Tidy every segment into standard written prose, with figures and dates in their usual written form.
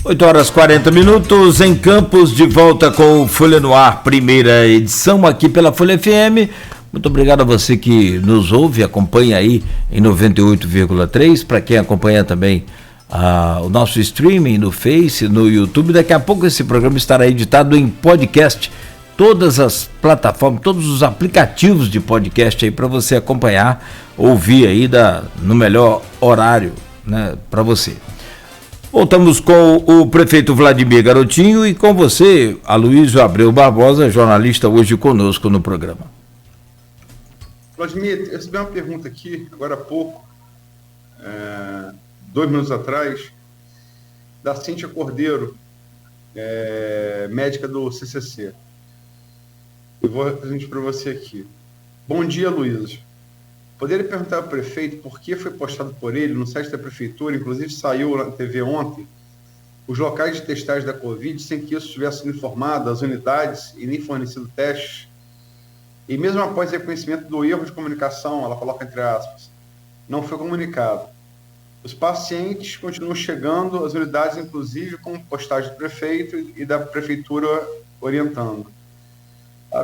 8h40 em Campos, de volta com o Folha no Ar, primeira edição aqui pela Folha FM. Muito obrigado a você que nos ouve, acompanha aí em 98,3, para quem acompanha também o nosso streaming no Face, no YouTube. Daqui a pouco esse programa estará editado em podcast, todas as plataformas, todos os aplicativos de podcast aí para você acompanhar, ouvir aí no melhor horário, né, para você. Voltamos com o prefeito Vladimir Garotinho e com você, Aloysio Abreu Barbosa, jornalista, hoje conosco no programa. Vladimir, eu recebi uma pergunta aqui, agora há pouco, 2 minutos atrás, da Cíntia Cordeiro, médica do CCC. Eu vou representar para você aqui. Bom dia, Luiz. Poderia perguntar ao prefeito por que foi postado por ele no site da prefeitura, inclusive saiu na TV ontem, os locais de testagem da Covid, sem que isso tivesse sido informado, as unidades e nem fornecido testes. E mesmo após reconhecimento do erro de comunicação, ela coloca entre aspas, não foi comunicado. Os pacientes continuam chegando, as unidades, inclusive, com postagem do prefeito e da prefeitura orientando.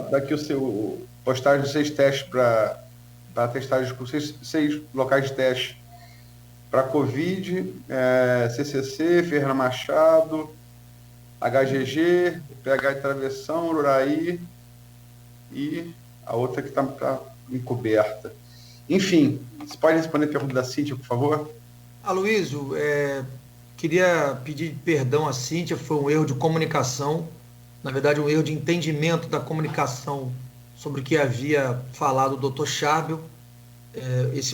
Daqui o seu postagem de 6 testes para testagem com 6 locais de teste para Covid, CCC, Ferreira Machado, HGG, PH de Travessão, Ururaí e a outra que está encoberta. Enfim, você pode responder a pergunta da Cíntia, por favor? Aloysio, queria pedir perdão à Cíntia, foi um erro de comunicação, na verdade um erro de entendimento da comunicação sobre o que havia falado o Dr. Charbel.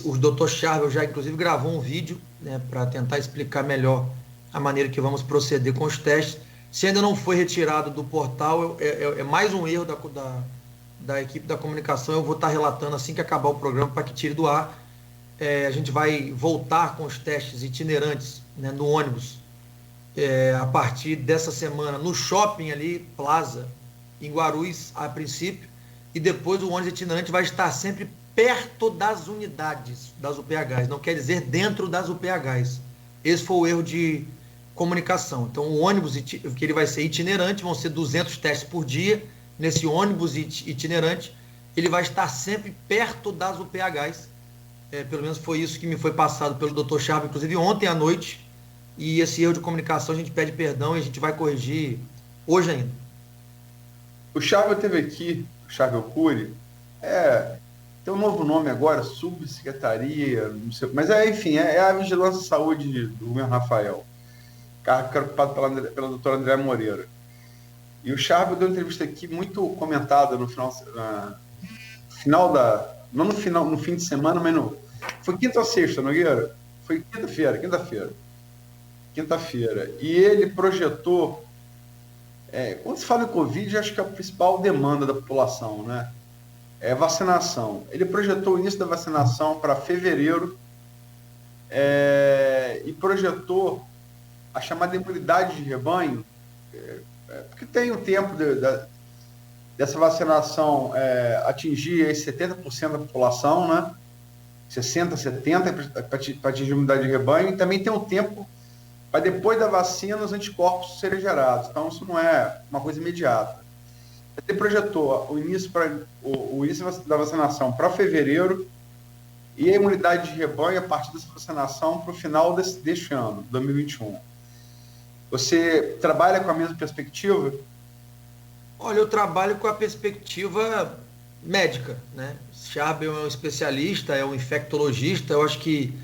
O Dr. Charbel já inclusive gravou um vídeo, né, para tentar explicar melhor a maneira que vamos proceder com os testes. Se ainda não foi retirado do portal, é mais um erro da equipe da comunicação. Eu vou estar relatando assim que acabar o programa para que tire do ar. A gente vai voltar com os testes itinerantes, né, no ônibus, a partir dessa semana, no shopping ali, Plaza, em Guarulhos, a princípio, e depois o ônibus itinerante vai estar sempre perto das unidades das UPHs, não quer dizer dentro das UPHs. Esse foi o erro de comunicação. Então, o ônibus, que ele vai ser itinerante, vão ser 200 testes por dia. Nesse ônibus itinerante, ele vai estar sempre perto das UPHs. Pelo menos foi isso que me foi passado pelo Dr. Charbel, inclusive ontem à noite. E esse erro de comunicação a gente pede perdão e a gente vai corrigir hoje ainda. O Charbel teve aqui, o Charbel Cury, tem um novo nome agora, subsecretaria, não sei, mas enfim, é a Vigilância de Saúde do governo Rafael, cargo que era ocupado pela doutora Andréa Moreira. E o Charbel deu uma entrevista aqui muito comentada no no fim de semana, mas foi quinta ou sexta, Nogueira? Foi quinta-feira. E ele projetou, quando se fala em Covid, acho que é a principal demanda da população, né? Vacinação. Ele projetou o início da vacinação para fevereiro e projetou a chamada imunidade de rebanho, porque tem o tempo dessa vacinação atingir 70% da população, né? 60%, 70% para atingir a imunidade de rebanho, e também tem um tempo para depois da vacina os anticorpos serem gerados. Então, isso não é uma coisa imediata. Ele projetou o início da vacinação para fevereiro e a imunidade de rebanho a partir dessa vacinação para o final deste ano, 2021. Você trabalha com a mesma perspectiva? Olha, eu trabalho com a perspectiva médica, né? Charbel é um especialista, é um infectologista. Eu acho que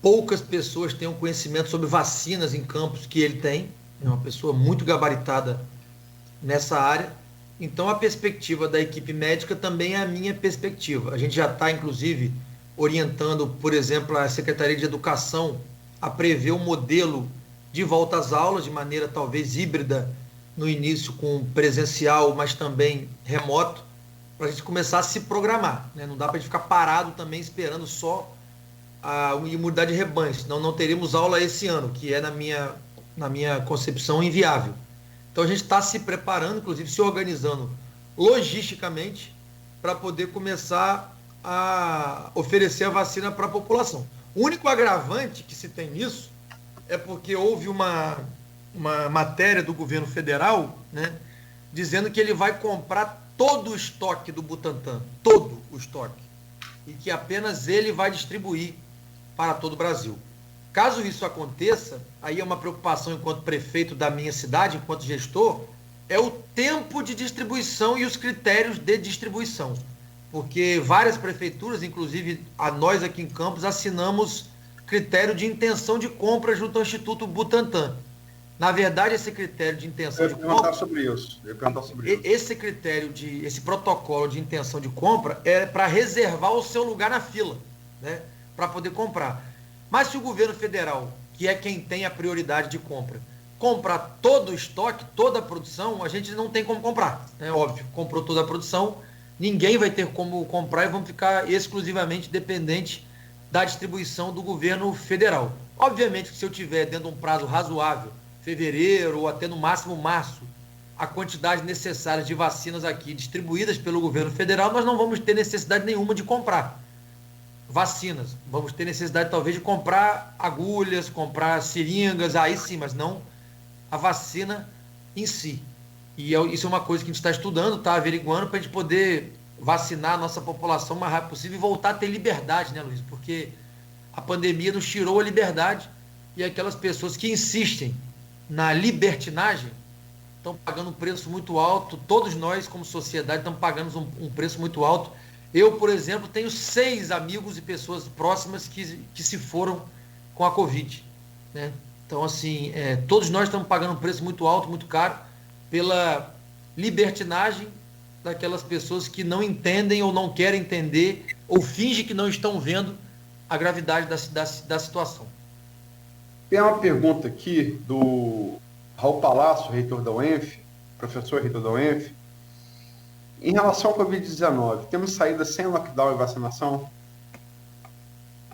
poucas pessoas têm um conhecimento sobre vacinas em Campos que ele tem. É uma pessoa muito gabaritada nessa área. Então, a perspectiva da equipe médica também é a minha perspectiva. A gente já está, inclusive, orientando, por exemplo, a Secretaria de Educação a prever um modelo de volta às aulas, de maneira talvez híbrida, no início com presencial, mas também remoto, para a gente começar a se programar, né? Não dá para a gente ficar parado também esperando só a imunidade de rebanho, senão não teremos aula esse ano, que é, na minha concepção, inviável. Então a gente está se preparando, inclusive se organizando logisticamente, para poder começar a oferecer a vacina para a população. O único agravante que se tem nisso é porque houve uma matéria do governo federal, né, dizendo que ele vai comprar todo o estoque do Butantan, todo o estoque, e que apenas ele vai distribuir para todo o Brasil. Caso isso aconteça, aí é uma preocupação enquanto prefeito da minha cidade, enquanto gestor, é o tempo de distribuição e os critérios de distribuição. Porque várias prefeituras, inclusive a nós aqui em Campos, assinamos critério de intenção de compra junto ao Instituto Butantan. Na verdade, esse critério de intenção de compra... Eu ia perguntar sobre isso. Esse esse protocolo de intenção de compra é para reservar o seu lugar na fila, né, para poder comprar. Mas se o governo federal, que é quem tem a prioridade de compra, comprar todo o estoque, toda a produção, a gente não tem como comprar. É óbvio, comprou toda a produção, ninguém vai ter como comprar e vamos ficar exclusivamente dependente da distribuição do governo federal. Obviamente que se eu tiver dentro de um prazo razoável, fevereiro ou até no máximo março, a quantidade necessária de vacinas aqui distribuídas pelo governo federal, nós não vamos ter necessidade nenhuma de comprar vacinas. Vamos ter necessidade talvez de comprar agulhas, comprar seringas, aí sim, mas não a vacina em si. E isso é uma coisa que a gente está estudando, está averiguando para a gente poder vacinar a nossa população o mais rápido possível e voltar a ter liberdade, né, Luiz? Porque a pandemia nos tirou a liberdade e aquelas pessoas que insistem na libertinagem estão pagando um preço muito alto. Todos nós, como sociedade, estamos pagando um preço muito alto. Eu, por exemplo, tenho 6 amigos e pessoas próximas que se foram com a Covid, né? Então, assim, todos nós estamos pagando um preço muito alto, muito caro, pela libertinagem daquelas pessoas que não entendem ou não querem entender ou fingem que não estão vendo a gravidade da situação. Tem uma pergunta aqui do Raul Palácio, reitor da UENF, professor reitor da UENF. Em relação ao Covid-19, temos saída sem lockdown e vacinação?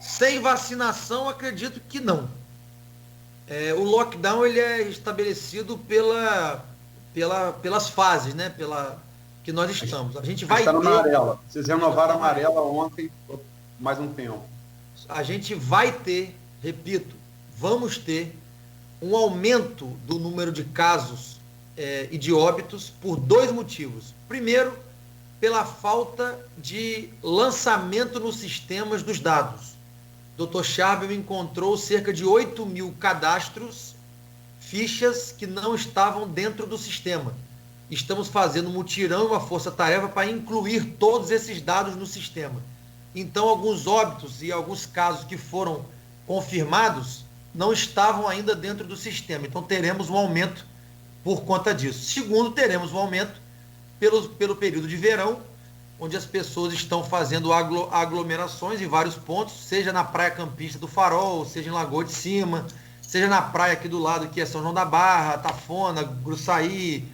Sem vacinação, acredito que não. O lockdown ele é estabelecido pelas fases, né? Que nós estamos. A gente vai ter... amarela. Vocês renovaram a amarela ontem, mais um tempo. A gente vai ter, repito, vamos ter um aumento do número de casos e de óbitos por 2 motivos. Primeiro, pela falta de lançamento nos sistemas dos dados. Dr. Charbel encontrou cerca de 8.000 cadastros, fichas que não estavam dentro do sistema. Estamos fazendo um mutirão, uma força-tarefa para incluir todos esses dados no sistema. Então, alguns óbitos e alguns casos que foram confirmados não estavam ainda dentro do sistema. Então, teremos um aumento por conta disso. Segundo, teremos um aumento pelo período de verão, onde as pessoas estão fazendo aglomerações em vários pontos, seja na praia campista do Farol, seja em Lagoa de Cima, seja na praia aqui do lado, que é São João da Barra, Tafona, Gruçaí,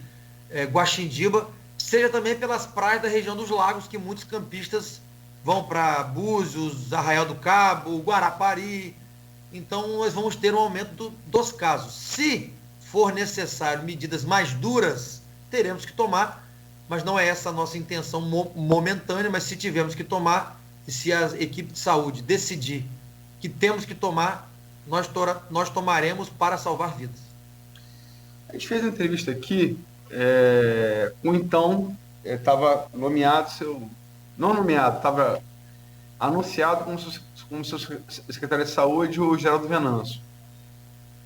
Guaxindiba, seja também pelas praias da região dos lagos, que muitos campistas vão para Búzios, Arraial do Cabo, Guarapari. Então, nós vamos ter um aumento dos casos. Se for necessário medidas mais duras, teremos que tomar, mas não é essa a nossa intenção momentânea, mas se tivermos que tomar, e se a equipe de saúde decidir que temos que tomar, nós tomaremos para salvar vidas. A gente fez uma entrevista aqui com então, estava nomeado, estava anunciado como seu secretário de saúde, o Geraldo Venâncio.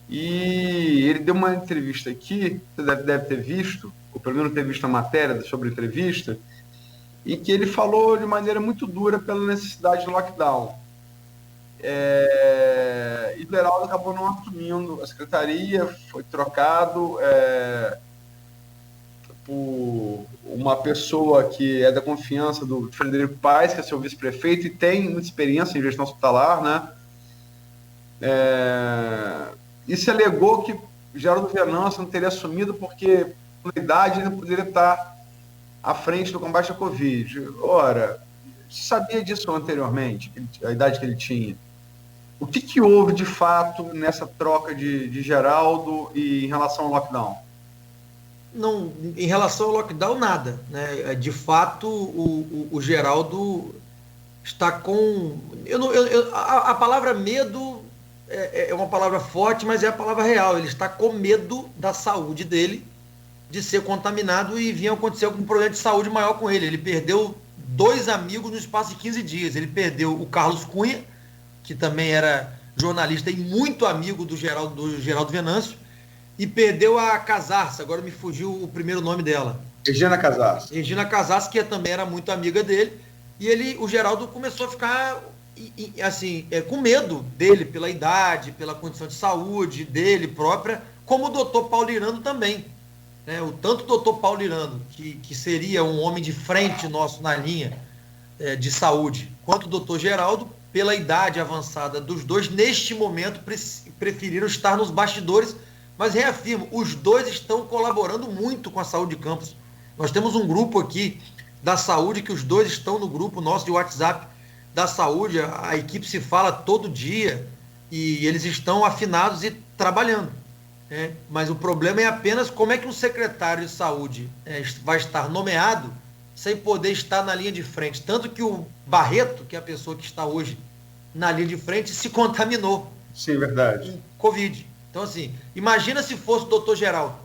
E ele deu uma entrevista aqui, você deve ter visto, ou pelo menos ter visto a matéria sobre a entrevista, e que ele falou de maneira muito dura pela necessidade de lockdown. E o Geraldo acabou não assumindo a secretaria, foi trocado por uma pessoa que é da confiança do Frederico Paes, que é seu vice-prefeito, e tem muita experiência em gestão hospitalar, né? E se alegou que Geraldo Venâncio não teria assumido porque, por idade, ele não poderia estar à frente do combate à Covid. Ora, você sabia disso anteriormente, a idade que ele tinha? O que houve, de fato, nessa troca de Geraldo e em relação ao lockdown? Não, em relação ao lockdown, nada, né? De fato, o Geraldo está com... a palavra medo é uma palavra forte, mas é a palavra real. Ele está com medo da saúde dele, de ser contaminado e vinha acontecer algum problema de saúde maior com ele. Ele perdeu 2 amigos no espaço de 15 dias. Ele perdeu o Carlos Cunha, que também era jornalista e muito amigo do Geraldo Venâncio, e perdeu a Casarça, agora me fugiu o primeiro nome dela. Regina Casarça. Regina Casarça, que também era muito amiga dele, e o Geraldo começou a ficar assim, com medo dele, pela idade, pela condição de saúde dele própria, como o doutor Paulo Irano também. Tanto o doutor Paulo Irano, que seria um homem de frente nosso na linha de saúde, quanto o doutor Geraldo, pela idade avançada dos dois, neste momento preferiram estar nos bastidores, mas reafirmo, os dois estão colaborando muito com a saúde de Campos. Nós temos um grupo aqui da saúde, que os dois estão no grupo nosso de WhatsApp da saúde, a equipe se fala todo dia, e eles estão afinados e trabalhando. Mas o problema é apenas como é que um secretário de saúde vai estar nomeado sem poder estar na linha de frente. Tanto que o Barreto, que é a pessoa que está hoje na linha de frente, se contaminou. Sim, verdade. Com Covid. Então, assim, imagina se fosse o doutor Geraldo,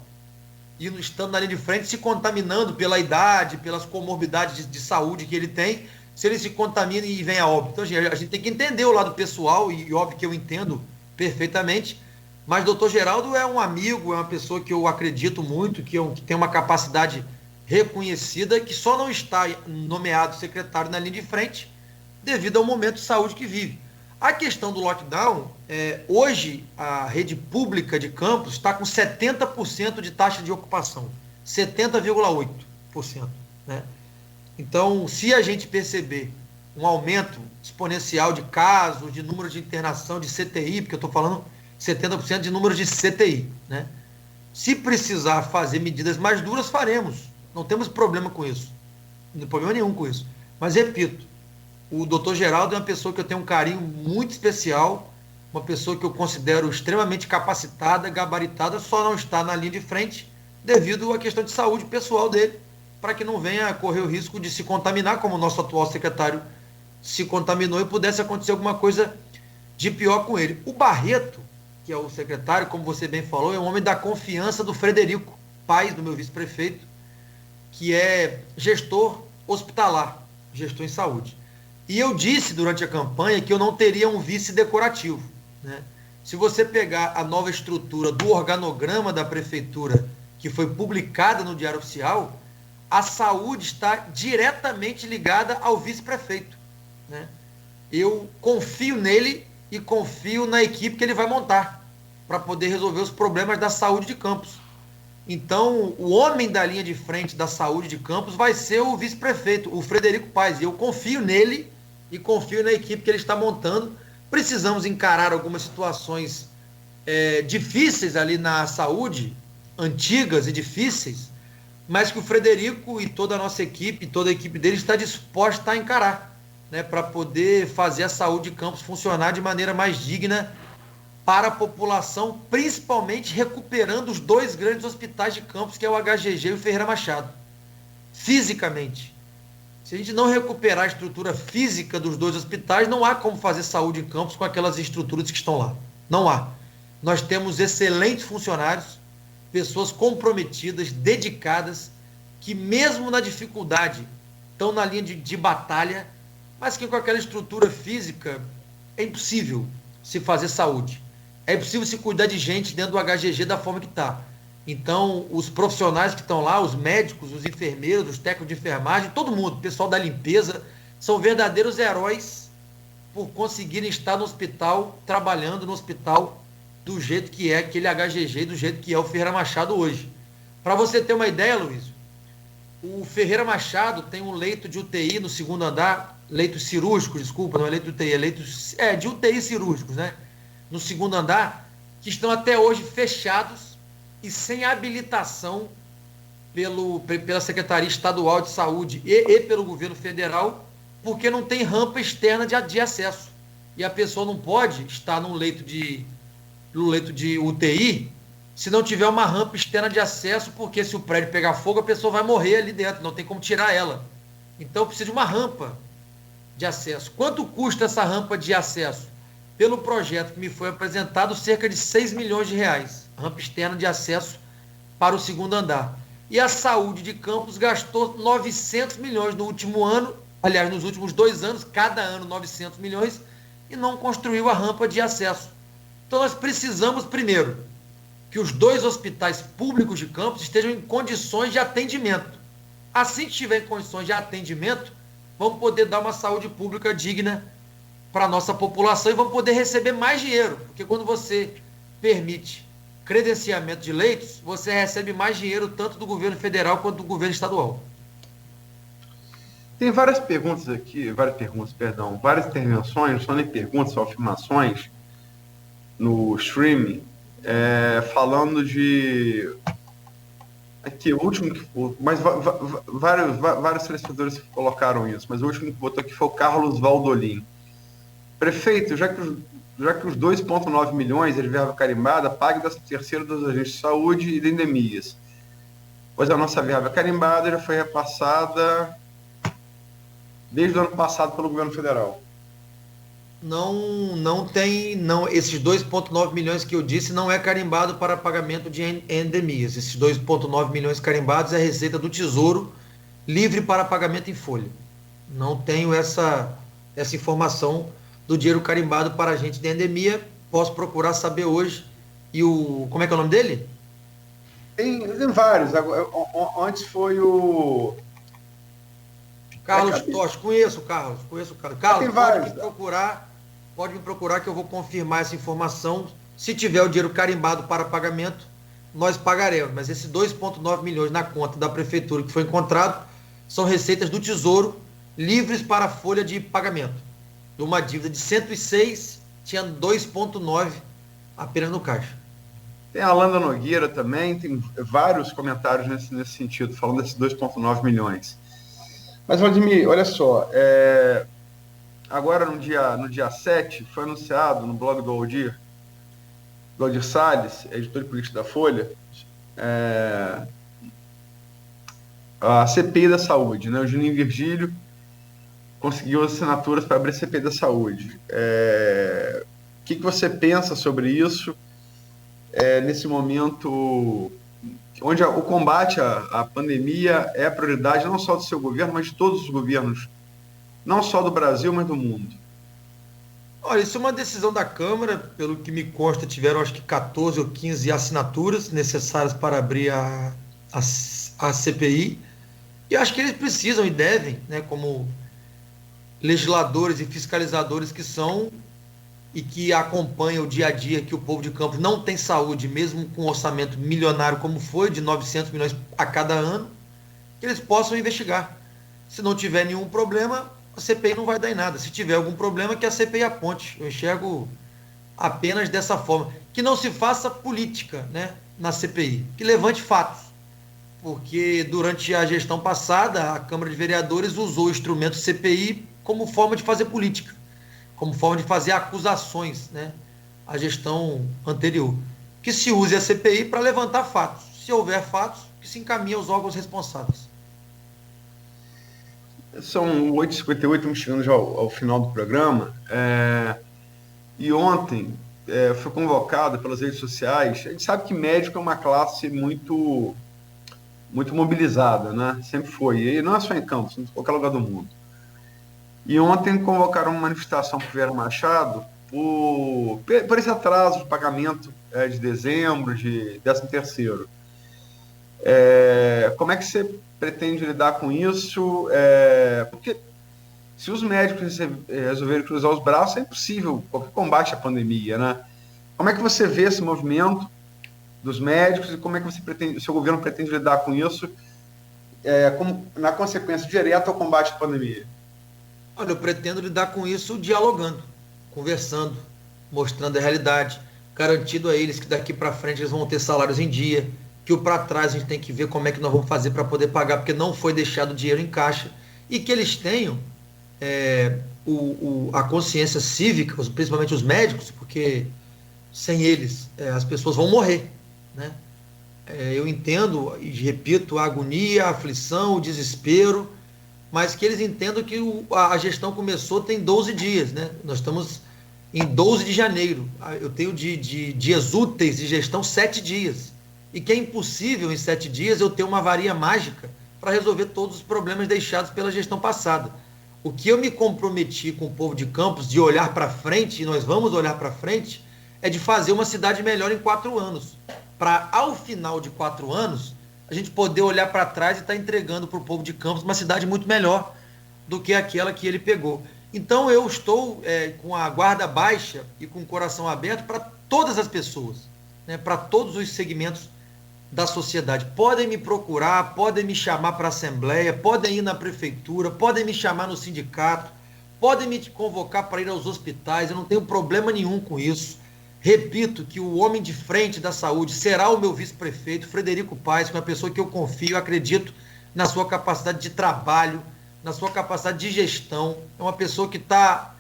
estando na linha de frente, se contaminando pela idade, pelas comorbidades de saúde que ele tem, se ele se contamina e vem a óbito. Então, a gente tem que entender o lado pessoal, e óbvio que eu entendo perfeitamente, mas o doutor Geraldo é um amigo, é uma pessoa que eu acredito muito, que tem uma capacidade reconhecida, que só não está nomeado secretário na linha de frente devido ao momento de saúde que vive. A questão do lockdown, hoje a rede pública de Campos está com 70% de taxa de ocupação, 70,8%. Né? Então, se a gente perceber um aumento exponencial de casos, de número de internação de CTI, porque eu estou falando 70% de número de CTI, né? Se precisar fazer medidas mais duras, faremos. Não temos problema com isso. Não tem problema nenhum com isso. Mas, repito, o doutor Geraldo é uma pessoa que eu tenho um carinho muito especial, uma pessoa que eu considero extremamente capacitada, gabaritada, só não está na linha de frente devido à questão de saúde pessoal dele, para que não venha a correr o risco de se contaminar, como o nosso atual secretário se contaminou, e pudesse acontecer alguma coisa de pior com ele. O Barreto, que é o secretário, como você bem falou, é um homem da confiança do Frederico Paes, do meu vice-prefeito, que é gestor hospitalar, gestor em saúde. E eu disse durante a campanha que eu não teria um vice decorativo. Né? Se você pegar a nova estrutura do organograma da prefeitura, que foi publicada no Diário Oficial, a saúde está diretamente ligada ao vice-prefeito. Né? Eu confio nele e confio na equipe que ele vai montar para poder resolver os problemas da saúde de Campos. Então, o homem da linha de frente da saúde de Campos vai ser o vice-prefeito, o Frederico Paes. Eu confio nele e confio na equipe que ele está montando. Precisamos encarar algumas situações difíceis ali na saúde, antigas e difíceis, mas que o Frederico e toda a nossa equipe, toda a equipe dele está disposta a encarar, né, para poder fazer a saúde de Campos funcionar de maneira mais digna para a população, principalmente recuperando os 2 grandes hospitais de Campos, que é o HGG e o Ferreira Machado, fisicamente. Se a gente não recuperar a estrutura física dos 2 hospitais, não há como fazer saúde em Campos com aquelas estruturas que estão lá. Não há. Nós temos excelentes funcionários, pessoas comprometidas, dedicadas, que mesmo na dificuldade estão na linha de batalha, mas que com aquela estrutura física é impossível se fazer saúde. É impossível se cuidar de gente dentro do HGG da forma que está. Então, os profissionais que estão lá, os médicos, os enfermeiros, os técnicos de enfermagem, todo mundo, o pessoal da limpeza, são verdadeiros heróis por conseguirem estar no hospital, trabalhando no hospital do jeito que é aquele HGG, do jeito que é o Ferreira Machado hoje. Para você ter uma ideia, Luiz, o Ferreira Machado tem um leito de UTI no 2º andar, leitos cirúrgicos, desculpa, não é leito de UTI, é leitos de UTI cirúrgicos, né? No 2º andar, que estão até hoje fechados e sem habilitação pela Secretaria Estadual de Saúde e pelo governo federal, porque não tem rampa externa de acesso. E a pessoa não pode estar no leito de UTI se não tiver uma rampa externa de acesso, porque se o prédio pegar fogo, a pessoa vai morrer ali dentro, não tem como tirar ela. Então precisa de uma rampa de acesso. Quanto custa essa rampa de acesso? pelo projeto que me foi apresentado, cerca de 6 milhões de reais, rampa externa de acesso para o segundo andar. E a saúde de Campos gastou 900 milhões no último ano, aliás, nos últimos 2 anos, cada ano 900 milhões, e não construiu a rampa de acesso. Então nós precisamos, primeiro, que os 2 hospitais públicos de Campos estejam em condições de atendimento. Assim que estiver em condições de atendimento, vamos poder dar uma saúde pública digna para a nossa população e vamos poder receber mais dinheiro, porque quando você permite credenciamento de leitos, você recebe mais dinheiro tanto do governo federal quanto do governo estadual. Tem várias perguntas aqui, várias intervenções, não são nem perguntas, são afirmações no streaming, falando de... Aqui, o último que... Mas vários telespectadores colocaram isso, mas o último que botou aqui foi o Carlos Valdolin. Prefeito, já que os 2,9 milhões de verba carimbada pague da terceira dos agentes de saúde e de endemias, pois a nossa verba carimbada já foi repassada desde o ano passado pelo governo federal. Não tem, esses 2,9 milhões que eu disse não é carimbado para pagamento de endemias. Esses 2,9 milhões carimbados é a receita do Tesouro livre para pagamento em folha. Não tenho essa informação do dinheiro carimbado para agente de endemia. Posso procurar saber hoje. E como é que é o nome dele? Tem vários. Antes foi o... Carlos Tosh, conheço o Carlos. Carlos, pode me procurar que eu vou confirmar essa informação. Se tiver o dinheiro carimbado para pagamento, nós pagaremos. Mas esses 2,9 milhões na conta da prefeitura que foi encontrado são receitas do Tesouro livres para a folha de pagamento. De uma dívida de 106, tinha 2,9 apenas no caixa. Tem a Alanda Nogueira também, tem vários comentários nesse sentido, falando desses 2,9 milhões. Mas, Vladimir, olha só, agora no dia 7, foi anunciado no blog do Aldir Salles, editor de política da Folha, a CPI da Saúde, né? O Juninho Virgílio conseguiu as assinaturas para abrir a CPI da Saúde. O que você pensa sobre isso, nesse momento... onde o combate à pandemia é a prioridade não só do seu governo, mas de todos os governos, não só do Brasil, mas do mundo? Olha, isso é uma decisão da Câmara, pelo que me consta, tiveram acho que 14 ou 15 assinaturas necessárias para abrir a CPI, e acho que eles precisam e devem, né, como legisladores e fiscalizadores que são, e que acompanha o dia a dia, que o povo de Campos não tem saúde, mesmo com um orçamento milionário como foi, de 900 milhões a cada ano, que eles possam investigar. Se não tiver nenhum problema, a CPI não vai dar em nada. Se tiver algum problema, que a CPI aponte. Eu enxergo apenas dessa forma. Que não se faça política, né, na CPI, que levante fatos. Porque durante a gestão passada, a Câmara de Vereadores usou o instrumento CPI como forma de fazer política, como forma de fazer acusações, né, à gestão anterior. Que se use a CPI para levantar fatos. Se houver fatos, que se encaminhe aos órgãos responsáveis. São 8h58, estamos chegando já ao final do programa. E ontem foi convocado pelas redes sociais. A gente sabe que médico é uma classe muito mobilizada, né? Sempre foi. E não é só em Campos, em qualquer lugar do mundo. E ontem convocaram uma manifestação para o Vera Machado por esse atraso de pagamento de dezembro, de 13º. Como é que você pretende lidar com isso? Porque se os médicos resolverem cruzar os braços, é impossível qualquer combate à pandemia, né? Como é que você vê esse movimento dos médicos e como é que o seu governo pretende lidar com isso, na consequência direta ao combate à pandemia? Olha, eu pretendo lidar com isso dialogando, conversando, mostrando a realidade, garantindo a eles que daqui para frente eles vão ter salários em dia, que o para trás a gente tem que ver como é que nós vamos fazer para poder pagar, porque não foi deixado dinheiro em caixa, e que eles tenham a consciência cívica, principalmente os médicos, porque sem eles as pessoas vão morrer, né? Eu entendo e repito a agonia, a aflição, o desespero, mas que eles entendam que a gestão começou tem 12 dias, né? Nós estamos em 12 de janeiro. Eu tenho de dias úteis de gestão 7 dias. E que é impossível em 7 dias eu ter uma varinha mágica para resolver todos os problemas deixados pela gestão passada. O que eu me comprometi com o povo de Campos de olhar para frente, e nós vamos olhar para frente, é de fazer uma cidade melhor em 4 anos. Para, ao final de 4 anos, a gente poder olhar para trás e estar entregando para o povo de Campos uma cidade muito melhor do que aquela que ele pegou. Então eu estou com a guarda baixa e com o coração aberto para todas as pessoas, né, para todos os segmentos da sociedade. Podem me procurar, podem me chamar para a Assembleia, podem ir na Prefeitura, podem me chamar no sindicato, podem me convocar para ir aos hospitais, eu não tenho problema nenhum com isso. Repito que o homem de frente da saúde será o meu vice-prefeito, Frederico Paes, que é uma pessoa que eu confio, acredito na sua capacidade de trabalho, na sua capacidade de gestão. É uma pessoa que está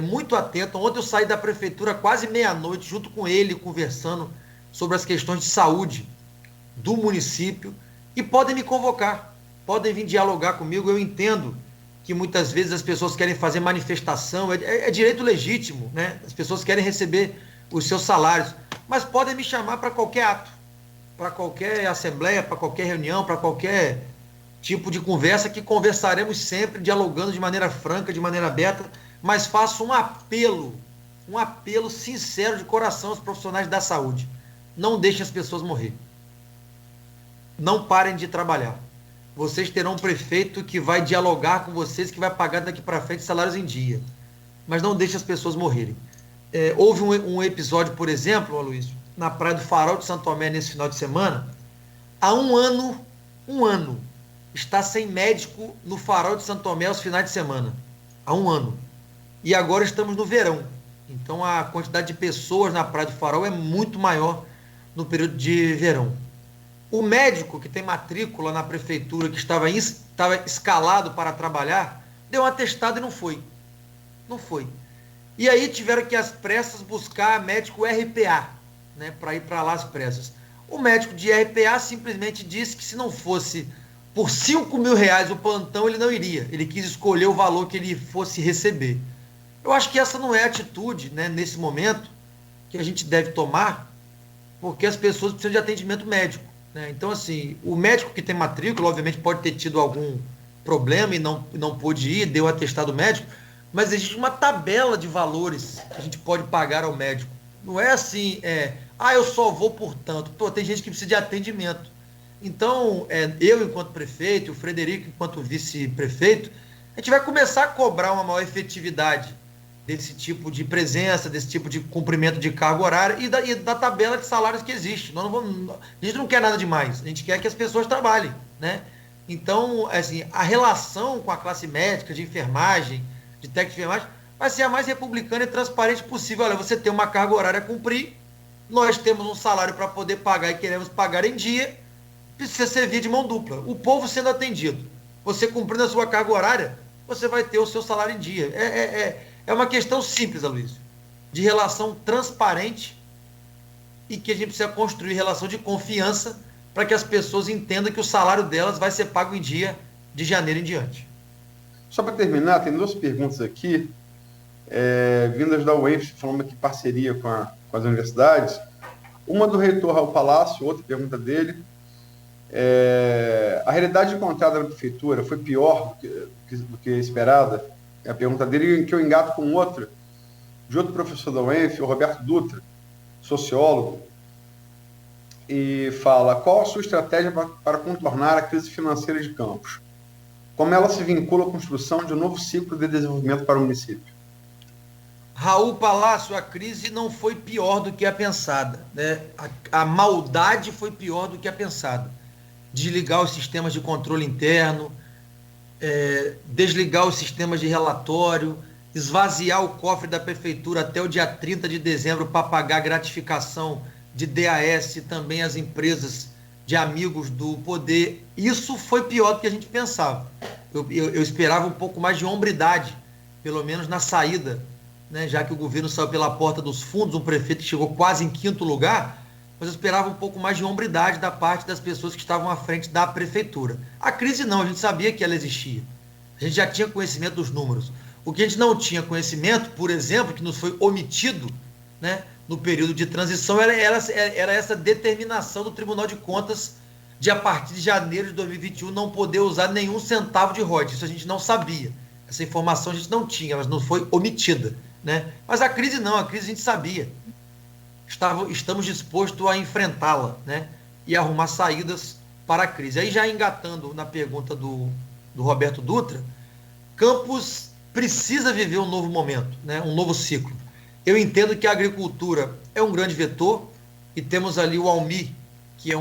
muito atenta. Ontem eu saí da prefeitura quase meia-noite, junto com ele, conversando sobre as questões de saúde do município, e podem me convocar, podem vir dialogar comigo. Eu entendo que muitas vezes as pessoas querem fazer manifestação, é direito legítimo, né? As pessoas querem receber os seus salários, mas podem me chamar para qualquer ato, para qualquer assembleia, para qualquer reunião, para qualquer tipo de conversa, que conversaremos sempre, dialogando de maneira franca, de maneira aberta, mas faço um apelo sincero de coração aos profissionais da saúde. Não deixem as pessoas morrer. Não parem de trabalhar. Vocês terão um prefeito que vai dialogar com vocês, que vai pagar daqui para frente salários em dia. Mas não deixem as pessoas morrerem. Houve um episódio, por exemplo, Aloysio, na Praia do Farol de Santo Tomé, nesse final de semana. Há um ano, está sem médico no Farol de Santo Tomé aos finais de semana. Há um ano. E agora estamos no verão. Então a quantidade de pessoas na Praia do Farol é muito maior no período de verão. O médico que tem matrícula na prefeitura, que estava escalado para trabalhar, deu um atestado e não foi. Não foi. E aí tiveram que, às pressas, buscar médico RPA, né, para ir para lá às pressas. O médico de RPA simplesmente disse que, se não fosse por R$5.000 o plantão, ele não iria. Ele quis escolher o valor que ele fosse receber. Eu acho que essa não é a atitude, né, nesse momento, que a gente deve tomar, porque as pessoas precisam de atendimento médico, né? Então, assim, o médico que tem matrícula, obviamente, pode ter tido algum problema e não pôde ir, deu atestado médico, mas existe uma tabela de valores que a gente pode pagar ao médico. Não é assim, eu só vou por tanto. Tem gente que precisa de atendimento. Então, eu, enquanto prefeito, e o Frederico, enquanto vice-prefeito, a gente vai começar a cobrar uma maior efetividade desse tipo de presença, desse tipo de cumprimento de carga horária e da tabela de salários que existe. A gente não quer nada demais, a gente quer que as pessoas trabalhem, né? Então, assim, a relação com a classe médica, de enfermagem, de técnico de enfermagem, vai ser a mais republicana e transparente possível. Olha, você tem uma carga horária a cumprir, nós temos um salário para poder pagar e queremos pagar em dia, precisa servir de mão dupla. O povo sendo atendido, você cumprindo a sua carga horária, você vai ter o seu salário em dia. É uma questão simples, Aloysio, de relação transparente, e que a gente precisa construir relação de confiança para que as pessoas entendam que o salário delas vai ser pago em dia de janeiro em diante. Só para terminar, tem 2 perguntas aqui, vindas da UENF, falando aqui parceria com as universidades. Uma do reitor Raul Palácio, outra pergunta dele. A realidade encontrada na prefeitura foi pior do que esperada? É a pergunta dele, que eu engato com outra, de outro professor da UENF, o Roberto Dutra, sociólogo, e fala: qual a sua estratégia para contornar a crise financeira de Campos? Como ela se vincula à construção de um novo ciclo de desenvolvimento para o município? Raul Palácio, a crise não foi pior do que a pensada, né? A maldade foi pior do que a pensada. Desligar os sistemas de controle interno, desligar os sistemas de relatório, esvaziar o cofre da prefeitura até o dia 30 de dezembro para pagar gratificação de DAS e também as empresas de amigos do poder. Isso foi pior do que a gente pensava. Eu esperava um pouco mais de hombridade, pelo menos na saída, né? Já que o governo saiu pela porta dos fundos, um prefeito que chegou quase em 5º lugar, mas eu esperava um pouco mais de hombridade da parte das pessoas que estavam à frente da prefeitura. A crise não, a gente sabia que ela existia. A gente já tinha conhecimento dos números. O que a gente não tinha conhecimento, por exemplo, que nos foi omitido, né, no período de transição, era essa determinação do Tribunal de Contas de, a partir de janeiro de 2021, não poder usar nenhum centavo de royalties. Isso a gente não sabia. Essa informação a gente não tinha, ela não foi omitida, né? Mas a crise não, a crise a gente sabia. Estamos dispostos a enfrentá-la, né? E arrumar saídas para a crise. Aí, já engatando na pergunta do Roberto Dutra, Campos precisa viver um novo momento, né? Um novo ciclo. Eu entendo que a agricultura é um grande vetor, e temos ali o Almir, que é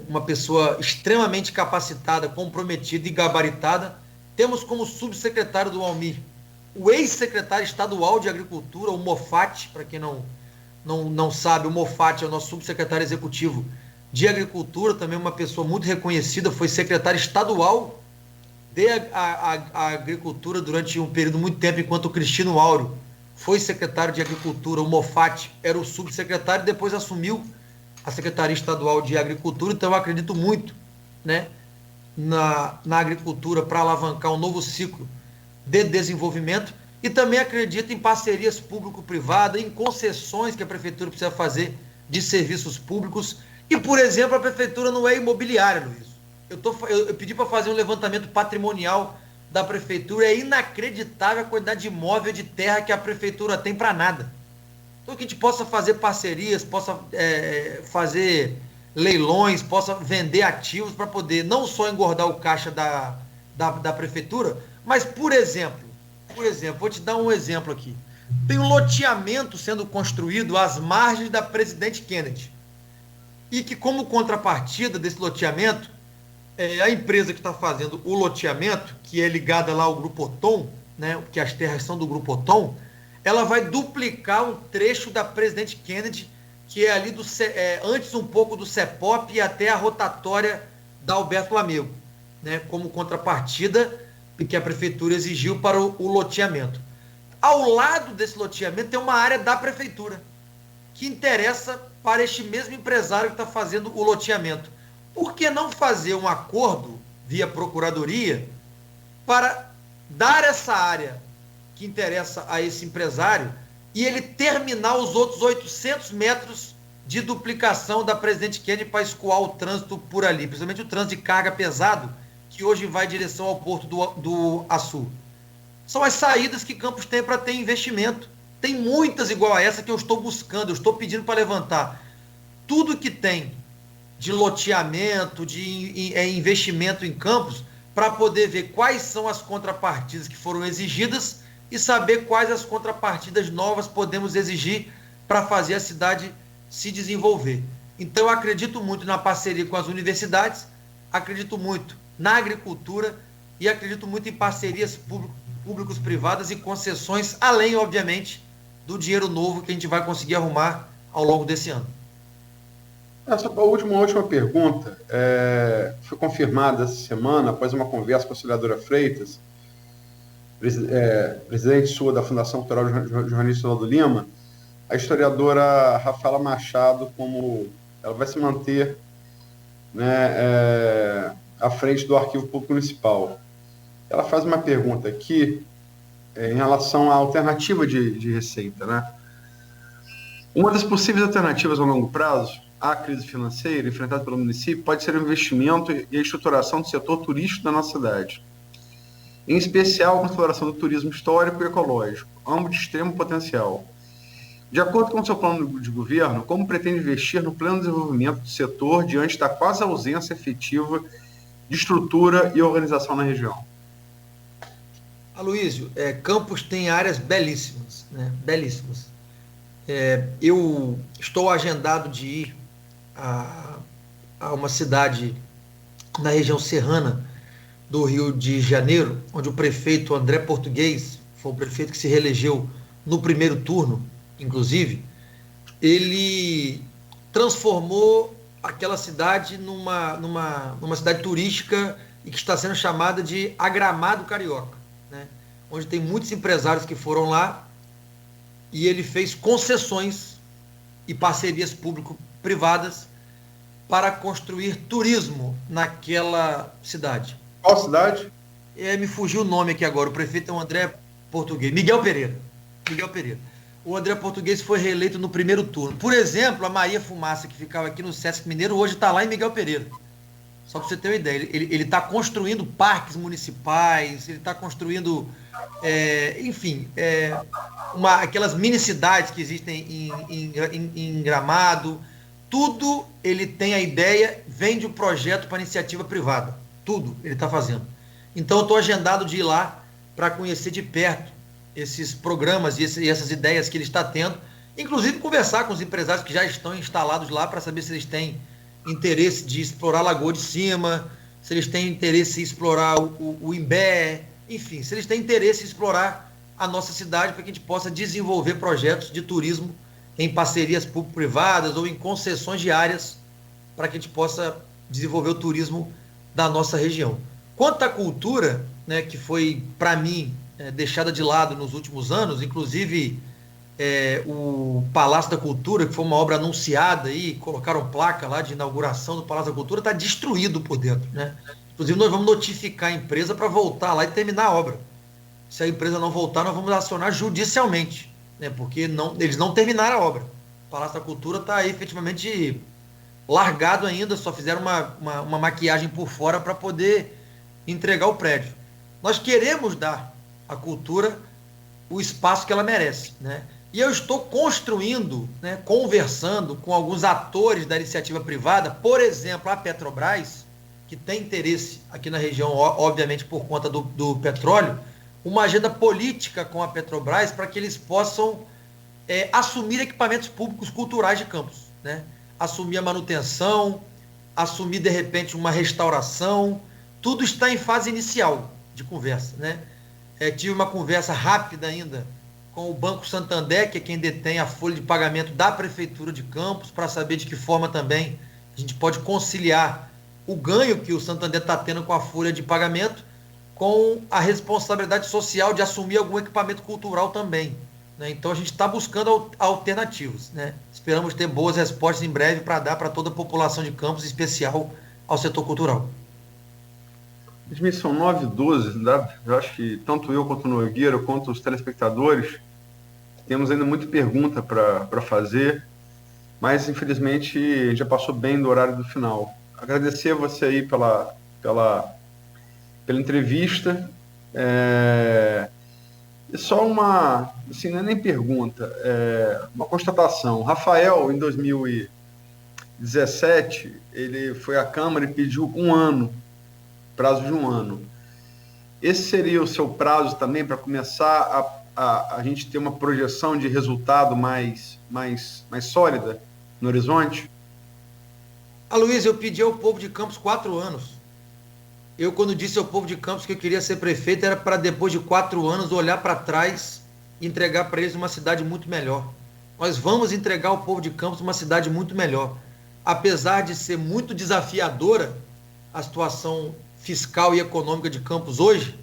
uma pessoa extremamente capacitada, comprometida e gabaritada. Temos como subsecretário do Almir o ex-secretário estadual de Agricultura, o Mofatti. Para quem não sabe, o Mofatti é o nosso subsecretário executivo de Agricultura, também uma pessoa muito reconhecida, foi secretário estadual de Agricultura durante um período muito tempo, enquanto o Cristino Áureo foi secretário de Agricultura. O Mofatti era o subsecretário e depois assumiu a Secretaria Estadual de Agricultura. Então eu acredito muito, né, na agricultura para alavancar um novo ciclo de desenvolvimento, e também acredito em parcerias público-privadas, em concessões que a Prefeitura precisa fazer de serviços públicos. E, por exemplo, a Prefeitura não é imobiliária, Luiz. Eu pedi para fazer um levantamento patrimonial da Prefeitura. É inacreditável a quantidade de imóvel de terra que a Prefeitura tem para nada. Então, que a gente possa fazer parcerias, possa fazer leilões, possa vender ativos para poder não só engordar o caixa da Prefeitura, mas, por exemplo, vou te dar um exemplo aqui. Tem um loteamento sendo construído às margens da Presidente Kennedy, e que, como contrapartida desse loteamento, a empresa que está fazendo o loteamento, que é ligada lá ao Grupo Otom, né, que as terras são do Grupo Otom, ela vai duplicar um trecho da Presidente Kennedy, que é ali antes um pouco do CEPOP e até a rotatória da Alberto Lamego, né, como contrapartida que a Prefeitura exigiu para o loteamento. Ao lado desse loteamento tem uma área da Prefeitura, que interessa para este mesmo empresário que está fazendo o loteamento. Por que não fazer um acordo via Procuradoria para dar essa área que interessa a esse empresário e ele terminar os outros 800 metros de duplicação da Presidente Kennedy para escoar o trânsito por ali, principalmente o trânsito de carga pesado, que hoje vai em direção ao Porto do Açu. São as saídas que Campos tem para ter investimento. Tem muitas igual a essa que eu estou buscando, eu estou pedindo para levantar. Tudo que tem de loteamento, de investimento em Campos, para poder ver quais são as contrapartidas que foram exigidas e saber quais as contrapartidas novas podemos exigir para fazer a cidade se desenvolver. Então eu acredito muito na parceria com as universidades, acredito muito na agricultura e acredito muito em parcerias públicos privadas e concessões, além, obviamente, do dinheiro novo que a gente vai conseguir arrumar ao longo desse ano. Essa última pergunta foi confirmada essa semana após uma conversa com a auxiliadora Freitas, presidente sua da Fundação Cultural Jornalista Ronaldo Lima, a historiadora Rafaela Machado, como ela vai se manter, né, à frente do Arquivo Público Municipal. Ela faz uma pergunta aqui em relação à alternativa de receita, né? Uma das possíveis alternativas a longo prazo à crise financeira enfrentada pelo município pode ser o investimento e a estruturação do setor turístico da nossa cidade, em especial com a exploração do turismo histórico e ecológico, ambos de extremo potencial. De acordo com o seu plano de governo, como pretende investir no pleno desenvolvimento do setor diante da quase ausência efetiva de estrutura e organização na região? Aloysio, Campos tem áreas belíssimas, né? Belíssimas. Eu estou agendado de ir a uma cidade na região serrana do Rio de Janeiro, onde o prefeito André Português, foi o prefeito que se reelegeu no primeiro turno, inclusive, ele transformou aquela cidade numa cidade turística e que está sendo chamada de Agramado Carioca, né? Onde tem muitos empresários que foram lá e ele fez concessões e parcerias público-privadas para construir turismo naquela cidade. Qual cidade? Me fugiu o nome aqui agora. O prefeito é o Português. Miguel Pereira. O André Português foi reeleito no primeiro turno. Por exemplo, a Maria Fumaça, que ficava aqui no Sesc Mineiro, hoje está lá em Miguel Pereira. Só para você ter uma ideia. Ele está construindo parques municipais, ele está construindo, aquelas mini cidades que existem em Gramado. Tudo ele tem a ideia, vem de um projeto para iniciativa privada. Tudo ele está fazendo. Então eu estou agendado de ir lá para conhecer de perto esses programas e essas ideias que ele está tendo, inclusive conversar com os empresários que já estão instalados lá para saber se eles têm interesse de explorar a Lagoa de Cima, se eles têm interesse em explorar o Imbé, enfim, se eles têm interesse em explorar a nossa cidade para que a gente possa desenvolver projetos de turismo em parcerias público-privadas ou em concessões diárias para que a gente possa desenvolver o turismo da nossa região. Quanto à cultura, né, que foi, para mim, deixada de lado nos últimos anos, inclusive o Palácio da Cultura, que foi uma obra anunciada aí, colocaram placa lá de inauguração do Palácio da Cultura, está destruído por dentro, né? Inclusive nós vamos notificar a empresa para voltar lá e terminar a obra. Se a empresa não voltar, nós vamos acionar judicialmente, né? Porque eles não terminaram a obra. O Palácio da Cultura está efetivamente largado ainda, só fizeram uma maquiagem por fora para poder entregar o prédio. Nós queremos dar à cultura o espaço que ela merece, né? E eu estou construindo, né, conversando com alguns atores da iniciativa privada, por exemplo, a Petrobras, que tem interesse aqui na região, obviamente por conta do petróleo, uma agenda política com a Petrobras para que eles possam assumir equipamentos públicos culturais de Campos, né? Assumir a manutenção, assumir de repente uma restauração, tudo está em fase inicial de conversa, né? Tive uma conversa rápida ainda com o Banco Santander, que é quem detém a folha de pagamento da Prefeitura de Campos, para saber de que forma também a gente pode conciliar o ganho que o Santander está tendo com a folha de pagamento com a responsabilidade social de assumir algum equipamento cultural também, né? Então a gente está buscando alternativas, né? Esperamos ter boas respostas em breve para dar para toda a população de Campos, em especial ao setor cultural. São 9h12, né? Eu acho que tanto eu quanto o Nogueira, quanto os telespectadores, temos ainda muita pergunta para fazer, mas infelizmente já passou bem do horário do final. Agradecer a você aí pela entrevista. Só uma, assim, não é nem pergunta, uma constatação. Rafael, em 2017, ele foi à Câmara e pediu prazo de um ano. Esse seria o seu prazo também para começar a gente ter uma projeção de resultado mais sólida no horizonte? Luiz, eu pedi ao povo de Campos 4 anos. Eu, quando disse ao povo de Campos que eu queria ser prefeito, era para depois de 4 anos olhar para trás e entregar para eles uma cidade muito melhor. Nós vamos entregar ao povo de Campos uma cidade muito melhor. Apesar de ser muito desafiadora a situação fiscal e econômica de Campos hoje,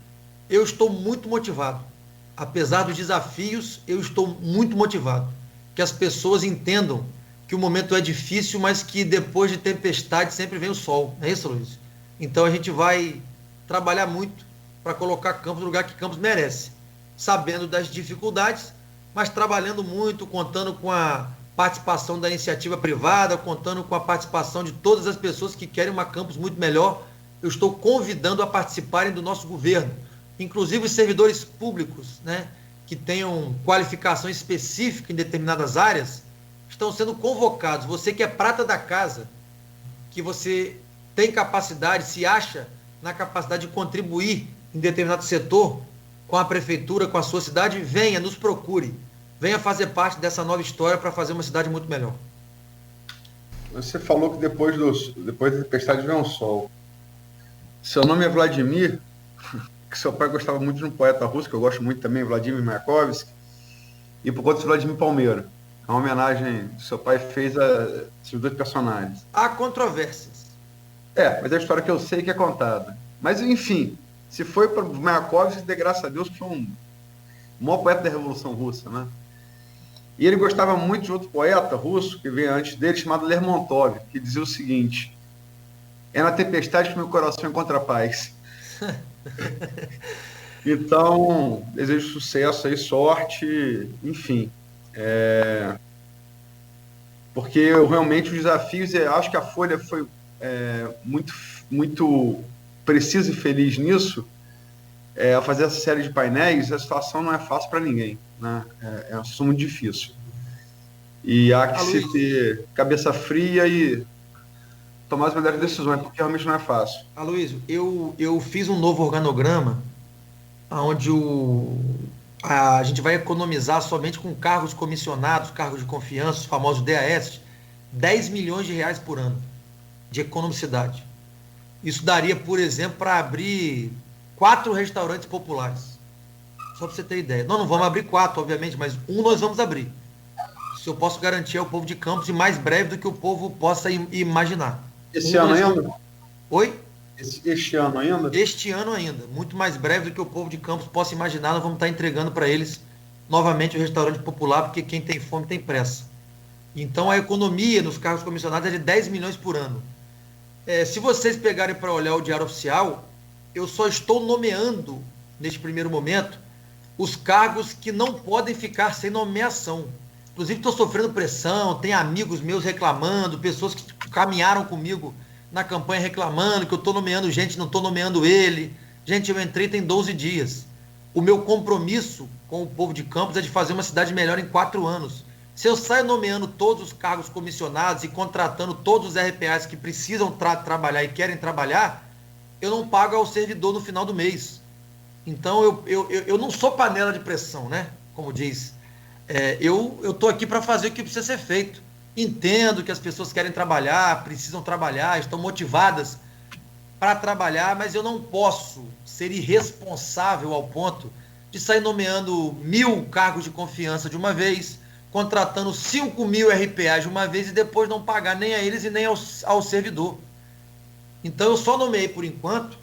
eu estou muito motivado. Apesar dos desafios, eu estou muito motivado. Que as pessoas entendam que o momento é difícil, mas que depois de tempestade sempre vem o sol. Não é isso, Luiz? Então a gente vai trabalhar muito para colocar Campos no lugar que Campos merece, sabendo das dificuldades, mas trabalhando muito, contando com a participação da iniciativa privada, contando com a participação de todas as pessoas que querem uma Campos muito melhor. Eu estou convidando a participarem do nosso governo, inclusive os servidores públicos, né, que tenham qualificação específica em determinadas áreas, estão sendo convocados. Você que é prata da casa, que você tem capacidade, se acha na capacidade de contribuir em determinado setor com a prefeitura, com a sua cidade, venha, nos procure. Venha fazer parte dessa nova história para fazer uma cidade muito melhor. Você falou que depois da tempestade vem um sol. Seu nome é Vladimir, que seu pai gostava muito de um poeta russo, que eu gosto muito também, Vladimir Mayakovsky, e por conta de Vladimir Palmeira. É uma homenagem que seu pai fez a esses dois personagens. Há controvérsias. Mas é a história que eu sei que é contada. Mas, enfim, se foi para Mayakovsky, de graças a Deus, que foi o maior poeta da Revolução Russa, né? E ele gostava muito de outro poeta russo, que veio antes dele, chamado Lermontov, que dizia o seguinte: é na tempestade que meu coração encontra paz. Então, desejo sucesso aí, sorte, enfim. Porque realmente os desafios, acho que a Folha foi muito, muito precisa e feliz nisso, a fazer essa série de painéis. A situação não é fácil para ninguém, né? É um assunto muito difícil. E há que se ter cabeça fria e tomar as melhores decisões, porque realmente não é fácil. Aloysio, eu fiz um novo organograma onde a gente vai economizar somente com cargos comissionados, cargos de confiança, os famosos DAS, 10 milhões de reais por ano de economicidade. Isso daria, por exemplo, para abrir 4 restaurantes populares. Só para você ter ideia. Nós não vamos abrir 4, obviamente, mas um nós vamos abrir. Isso eu posso garantir ao povo de Campos e mais breve do que o povo possa imaginar. Esse ano ainda? Oi? Este ano ainda? Este ano ainda. Muito mais breve do que o povo de Campos possa imaginar. Nós vamos estar entregando para eles novamente o restaurante popular, porque quem tem fome tem pressa. Então a economia nos cargos comissionados é de 10 milhões por ano. Se vocês pegarem para olhar o Diário Oficial, eu só estou nomeando, neste primeiro momento, os cargos que não podem ficar sem nomeação. Inclusive estou sofrendo pressão, tem amigos meus reclamando, pessoas que caminharam comigo na campanha reclamando que eu estou nomeando gente, não estou nomeando ele. Gente, eu entrei tem 12 dias. O meu compromisso com o povo de Campos é de fazer uma cidade melhor em 4 anos. Se eu saio nomeando todos os cargos comissionados e contratando todos os RPAs que precisam trabalhar e querem trabalhar, eu não pago ao servidor no final do mês. Então, eu não sou panela de pressão, né? Como diz. Eu estou aqui para fazer o que precisa ser feito. Entendo que as pessoas querem trabalhar, precisam trabalhar, estão motivadas para trabalhar, mas eu não posso ser irresponsável ao ponto de sair nomeando 1.000 cargos de confiança de uma vez, contratando 5.000 RPAs de uma vez e depois não pagar nem a eles e nem ao servidor. Então eu só nomeei por enquanto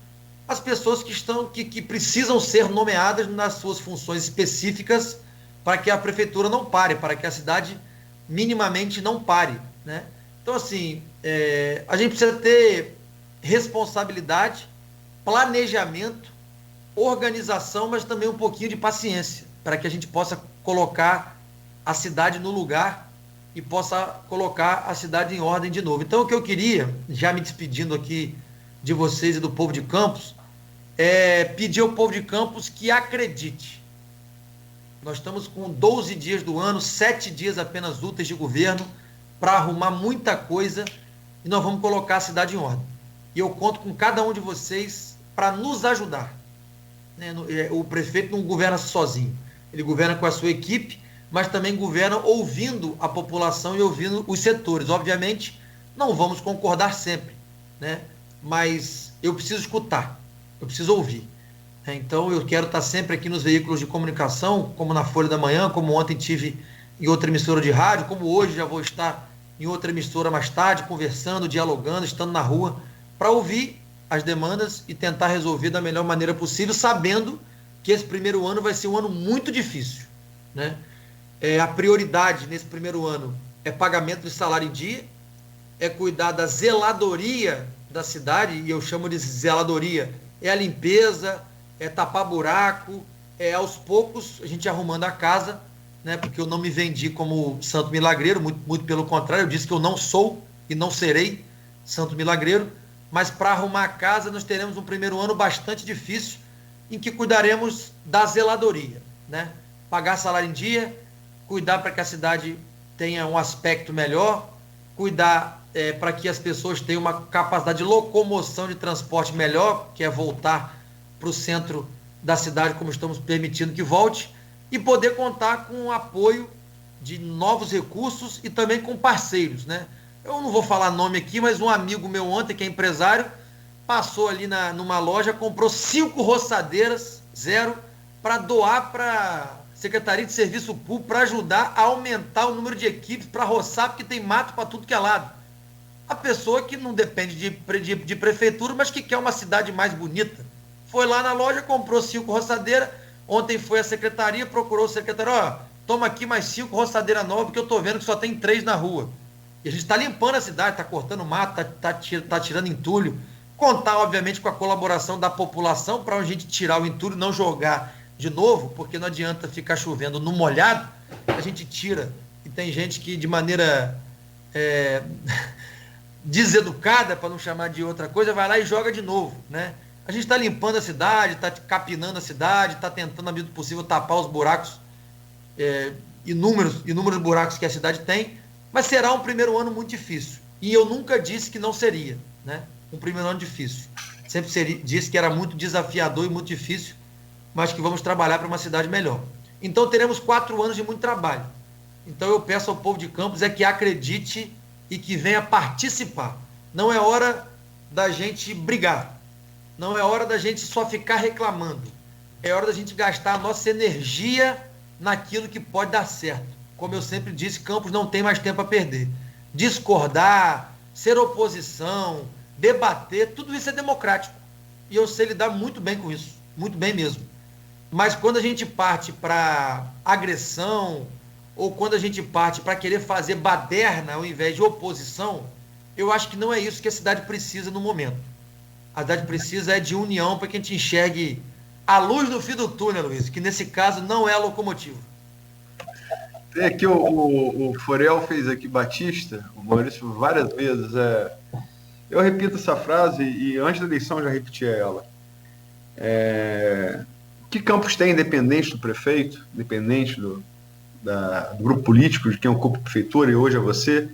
as pessoas que precisam ser nomeadas nas suas funções específicas para que a prefeitura não pare, para que a cidade minimamente não pare, né? Então assim, a gente precisa ter responsabilidade, planejamento, organização, mas também um pouquinho de paciência, para que a gente possa colocar a cidade no lugar e possa colocar a cidade em ordem de novo. Então, o que eu queria, já me despedindo aqui de vocês e do povo de Campos, é pedir ao povo de Campos que acredite. Nós estamos com 12 dias do ano, 7 dias apenas úteis de governo, para arrumar muita coisa e nós vamos colocar a cidade em ordem. E eu conto com cada um de vocês para nos ajudar. O prefeito não governa sozinho, ele governa com a sua equipe, mas também governa ouvindo a população e ouvindo os setores. Obviamente, não vamos concordar sempre, né? Mas eu preciso escutar, eu preciso ouvir. Então, eu quero estar sempre aqui nos veículos de comunicação, como na Folha da Manhã, como ontem tive em outra emissora de rádio, como hoje já vou estar em outra emissora mais tarde, conversando, dialogando, estando na rua, para ouvir as demandas e tentar resolver da melhor maneira possível, sabendo que esse primeiro ano vai ser um ano muito difícil, né? A prioridade nesse primeiro ano é pagamento de salário em dia, é cuidar da zeladoria da cidade, e eu chamo de zeladoria, é a limpeza, é tapar buraco, aos poucos a gente arrumando a casa, né? Porque eu não me vendi como santo milagreiro, muito, muito pelo contrário, eu disse que eu não sou e não serei santo milagreiro, mas para arrumar a casa nós teremos um primeiro ano bastante difícil, em que cuidaremos da zeladoria, né? Pagar salário em dia, cuidar para que a cidade tenha um aspecto melhor, cuidar para que as pessoas tenham uma capacidade de locomoção de transporte melhor, que é voltar para o centro da cidade, como estamos permitindo que volte, e poder contar com o apoio de novos recursos e também com parceiros, né? Eu não vou falar nome aqui, mas um amigo meu ontem, que é empresário, passou ali numa loja, comprou 5 roçadeiras, 0, para doar para Secretaria de Serviço Público, para ajudar a aumentar o número de equipes para roçar, porque tem mato para tudo que é lado. A pessoa que não depende de prefeitura, mas que quer uma cidade mais bonita, foi lá na loja, comprou 5 roçadeiras, ontem foi à secretaria, procurou o secretário, toma aqui mais 5 roçadeiras novas, porque eu estou vendo que só tem 3 na rua. E a gente está limpando a cidade, está cortando mato, está tirando entulho, contar, obviamente, com a colaboração da população para a gente tirar o entulho, não jogar de novo, porque não adianta ficar chovendo no molhado, a gente tira. E tem gente que, de maneira deseducada, para não chamar de outra coisa, vai lá e joga de novo, né? A gente está limpando a cidade, está capinando a cidade, está tentando, na medida do possível, tapar os buracos, inúmeros buracos que a cidade tem, mas será um primeiro ano muito difícil. E eu nunca disse que não seria, né? Um primeiro ano difícil. Sempre disse que era muito desafiador e muito difícil, mas que vamos trabalhar para uma cidade melhor. Então teremos 4 anos de muito trabalho. Então eu peço ao povo de Campos que acredite e que venha participar. Não é hora da gente brigar. Não é hora da gente só ficar reclamando. É hora da gente gastar a nossa energia naquilo que pode dar certo. Como eu sempre disse, Campos não tem mais tempo a perder. Discordar, ser oposição, debater, tudo isso é democrático. E eu sei lidar muito bem com isso. Muito bem mesmo. Mas quando a gente parte para agressão, ou quando a gente parte para querer fazer baderna ao invés de oposição, eu acho que não é isso que a cidade precisa no momento. A cidade precisa de união para que a gente enxergue a luz no fim do túnel, Luiz, que nesse caso não é a locomotiva. Tem aqui o Forel fez aqui Batista, o Maurício várias vezes. Eu repito essa frase e antes da eleição eu já repetia ela. Que Campos tem, independente do prefeito, independente do grupo político, de quem ocupa a prefeitura, e hoje é você,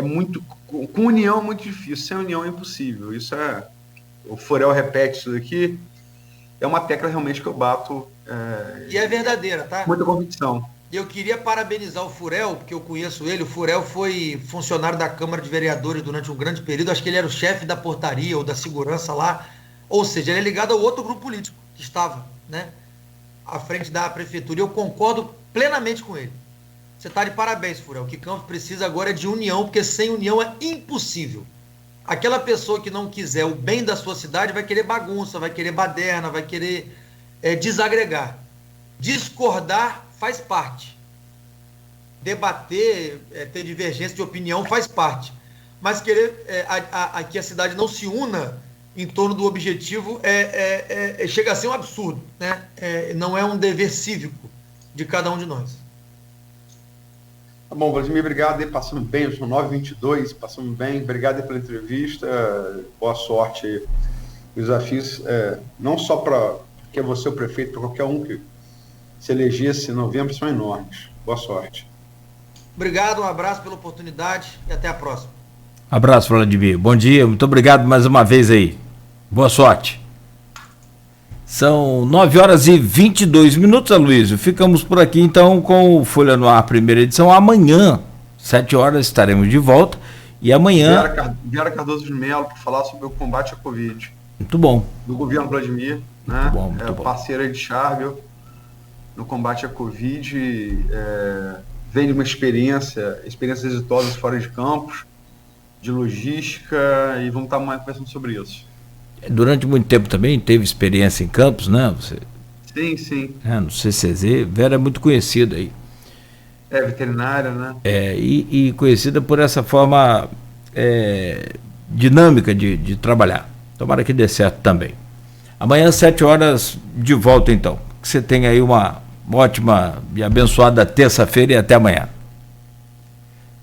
muito, com união é muito difícil, sem união é impossível. Isso o Forel repete isso daqui, é uma tecla realmente que eu bato. E é verdadeira, tá? Muita convicção. Eu queria parabenizar o Furel, porque eu conheço ele. O Furel foi funcionário da Câmara de Vereadores durante um grande período. Acho que ele era o chefe da portaria ou da segurança lá. Ou seja, ele é ligado ao outro grupo político que estava, né, à frente da prefeitura. E eu concordo plenamente com ele. Você está de parabéns, Furel. O que Campos precisa agora é de união, porque sem união é impossível. Aquela pessoa que não quiser o bem da sua cidade vai querer bagunça, vai querer baderna, vai querer desagregar. Discordar faz parte. Debater, ter divergência de opinião faz parte. Mas querer que a cidade não se una em torno do objetivo chega a ser um absurdo, né? Não é um dever cívico de cada um de nós. Tá bom, Vladimir, obrigado aí, passando bem, eu sou 9h22, passando bem, obrigado aí pela entrevista, boa sorte aí. Os desafios, não só para que é você o prefeito, para qualquer um que se elegesse em novembro, são enormes. Boa sorte. Obrigado, um abraço pela oportunidade e até a próxima. Abraço, Vladimir. Bom dia, muito obrigado mais uma vez aí. Boa sorte. São 9h22, Aloysio. Ficamos por aqui então com o Folha no Ar, primeira edição. Amanhã, 7h, estaremos de volta. E amanhã... Viara Cardoso de Mello para falar sobre o combate à Covid. Muito bom. Do governo Vladimir, né? Muito bom, muito bom. Parceira de Charbel no combate à Covid. Vem de uma experiências exitosas fora de Campos, de logística, e vamos estar mais conversando sobre isso. Durante muito tempo também teve experiência em Campos, né? Você... Sim. No CCZ, Vera é muito conhecida aí. Veterinária, né? E conhecida por essa forma dinâmica de trabalhar. Tomara que dê certo também. Amanhã, 7h, de volta então. Que você tenha aí uma ótima e abençoada terça-feira e até amanhã.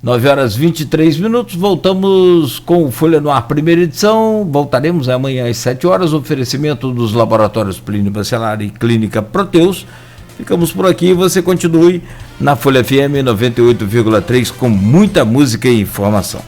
9h23, voltamos com o Folha no Ar, primeira edição. Voltaremos amanhã às 7h, oferecimento dos laboratórios Plínio Bacelar e Clínica Proteus. Ficamos por aqui, você continue na Folha FM 98,3 com muita música e informação.